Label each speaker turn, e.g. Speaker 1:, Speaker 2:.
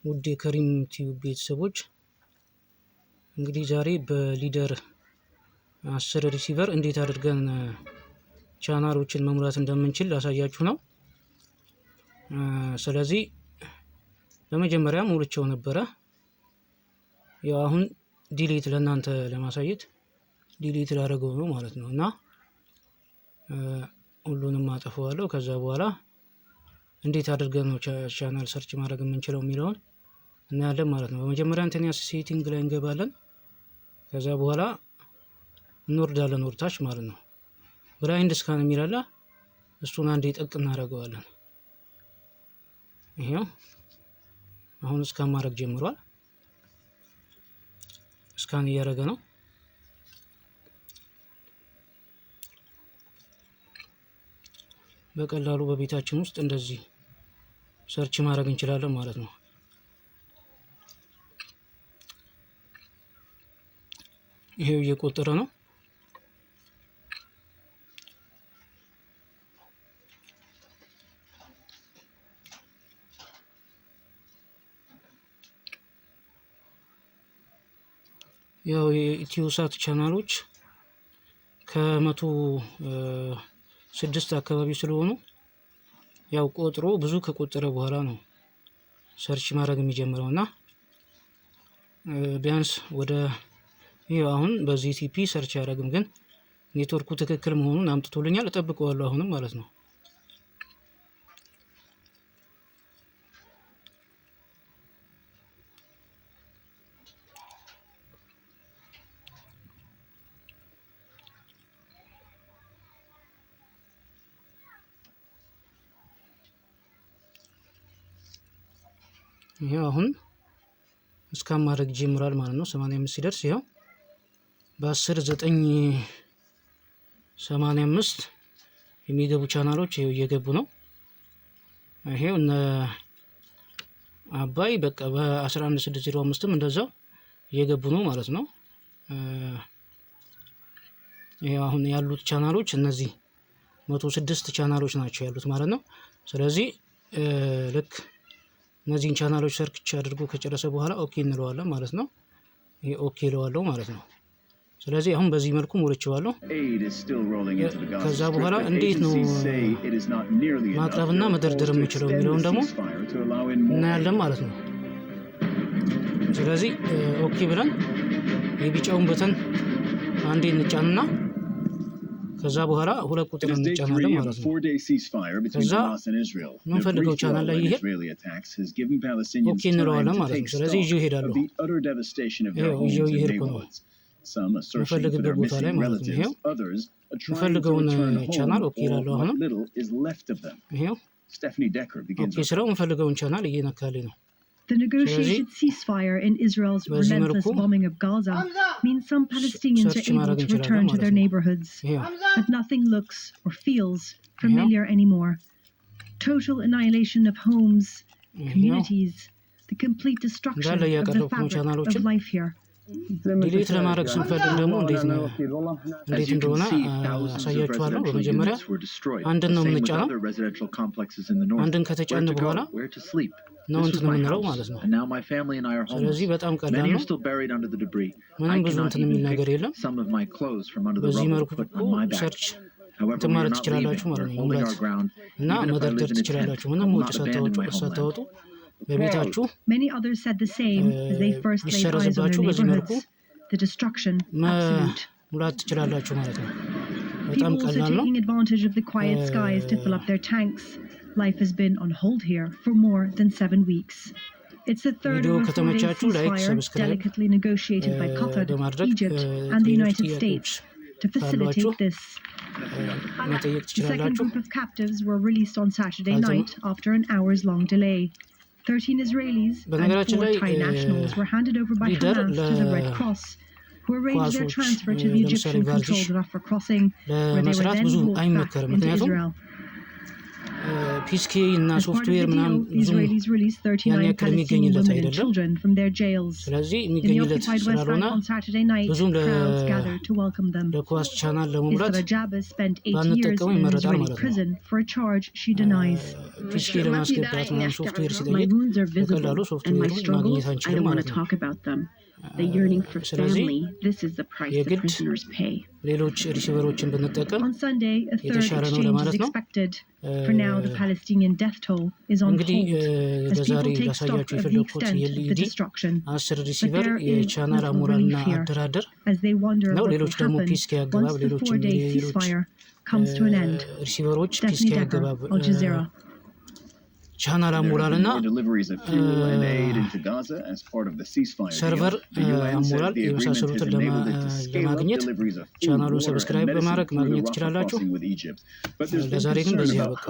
Speaker 1: ውድ የከሪም ቲዩብ ቤተሰቦች እንግዲህ ዛሬ በሊደር 10 ሪሲቨር እንዴት አድርገን ቻናሎችን መሙላት እንደምንችል ላሳያችሁ ነው። ስለዚህ በመጀመሪያ ሞልቼው ነበረ። ያው አሁን ዲሊት ለእናንተ ለማሳየት ዲሊት ላደርገው ነው ማለት ነው እና ሁሉንም አጠፋዋለሁ። ከዛ በኋላ እንዴት አድርገን ነው ቻናል ሰርች ማድረግ የምንችለው የሚለውን እናያለን ማለት ነው። በመጀመሪያ ኢንተርኔት ሴቲንግ ላይ እንገባለን። ከዛ በኋላ እንወርዳለን ወርታች ማለት ነው። ብላይንድ ስካን የሚላላ እሱን አንዴ ጠቅ እናደርገዋለን። ይሄው አሁን ስካን ማድረግ ጀምሯል። ስካን እያደረገ ነው። በቀላሉ በቤታችን ውስጥ እንደዚህ ሰርች ማድረግ እንችላለን ማለት ነው። ይሄው እየቆጠረ ነው። ያው የኢትዮሳት ቻናሎች ከ106 አካባቢ ስለሆኑ ያው ቆጥሮ ብዙ ከቆጠረ በኋላ ነው ሰርች ማድረግ የሚጀምረውና ቢያንስ ወደ ይሄው አሁን በዚህ ቲፒ ሰርች ያደርግም፣ ግን ኔትወርኩ ትክክል መሆኑን አምጥቶልኛል። እጠብቀዋለሁ አሁንም ማለት ነው። ይሄው አሁን እስካን ማድረግ ጀምሯል ማለት ነው። 85 ሲደርስ ይሄው በ10/9/85 የሚገቡ ቻናሎች ይሄው እየገቡ ነው። ይሄው እነ አባይ በቃ በ11605ም እንደዛው እየገቡ ነው ማለት ነው። ይሄው አሁን ያሉት ቻናሎች እነዚህ 106 ቻናሎች ናቸው ያሉት ማለት ነው። ስለዚህ ልክ እነዚህን ቻናሎች ሰርች አድርጎ ከጨረሰ በኋላ ኦኬ እንለዋለን ማለት ነው። ይሄ ኦኬ እለዋለሁ ማለት ነው። ስለዚህ አሁን በዚህ መልኩ ሞልቼዋለሁ። ከዛ በኋላ እንዴት ነው ማቅረብና መደርደር የምችለው የሚለውን ደግሞ እናያለን ማለት ነው። ስለዚህ ኦኬ ብለን የቢጫውን በተን አንዴ እንጫንና ከዛ በኋላ ሁለት ቁጥር እንጫናለን ማለት ነው። ከዛ የምንፈልገው ቻናል ላይ ይሄድ ኦኬ እንለዋለን ማለት ነው። ስለዚህ ይዤው እሄዳለሁ። ይዤው እየሄድኩ ነው የምፈልግበት ቦታ ላይ ማለት ነው። ይሄው የምፈልገውን ቻናል ኦኬ እላለሁ። አሁንም ይሄው ኦኬ ስለው የምፈልገውን ቻናል እየነካልኝ ነው።
Speaker 2: The negotiated ceasefire in Israel's relentless bombing of Gaza means some Palestinians are able to return to their neighborhoods, but nothing looks or feels familiar anymore. Total annihilation of homes, communities, the complete destruction of the fabric of life here.
Speaker 1: ዲሊት ለማድረግ ስንፈልግ ደግሞ እንዴት እንደሆነ አሳያችኋለሁ። በመጀመሪያ አንድን ነው የምንጫነው። አንድን ከተጫነ በኋላ ነው እንትን የምንለው ማለት ነው። ስለዚህ በጣም ቀላል ነው። ምንም ብዙ እንትን የሚል ነገር የለም። በዚህ መልኩ ሰርች እንትን ማለት ትችላላችሁ ማለት ነው። ሙላት እና መደርደር ትችላላችሁ ምንም ወጪ ሳታወጡ በቤታችሁ ይሰረዝባችሁ በዚህ መልኩ ሙላት ትችላላችሁ ማለት ነው። በጣም ቀላል ነው።
Speaker 2: Life has been on hold here for more than 7 weeks. It's the third of a 4-day ceasefire delicately negotiated by Qatar, Egypt and the United States to facilitate this. The second group of captives were released on Saturday night after an hours-long delay. 13 Israelis and 4 Thai nationals were handed over by Chanals to the Red Cross, who arranged their transfer to the Egyptian-controlled Rafah crossing, where they were then brought back into Israel.
Speaker 1: ቢስኬይ እና ሶፍትዌር ምናምን ያን ያክል የሚገኝለት አይደለም። ስለዚህ የሚገኝለት ስላልሆነ ብዙም ለኳስ ቻናል ለመምራት ባንጠቀመው ይመረጣል ማለት ነው። ቢስኬይ ለማስገባት ምናምን ሶፍትዌር ሲጠይቅ በቀላሉ ሶፍትዌሩን ማግኘት አንችልም ማለት ነው። ስለዚህ የግድ ሌሎች ሪሲቨሮችን ብንጠቀም የተሻለ ነው ለማለት ነው። እንግዲህ በዛሬ ላሳያችሁ የፈለኩት የኤልኢዲ 10 ሪሲቨር የቻናል አሞላልና አደራደር ነው። ሌሎች ደግሞ ቢስኬይ አገባብ ሌሎች ሪሲቨሮች ቢስኬይ አገባብ ቻናል አሞላልና ሰርቨር አሞላል የመሳሰሉትን ለማግኘት ቻናሉን ሰብስክራይብ በማድረግ ማግኘት ትችላላችሁ። ለዛሬ ግን በዚህ ያበቃ።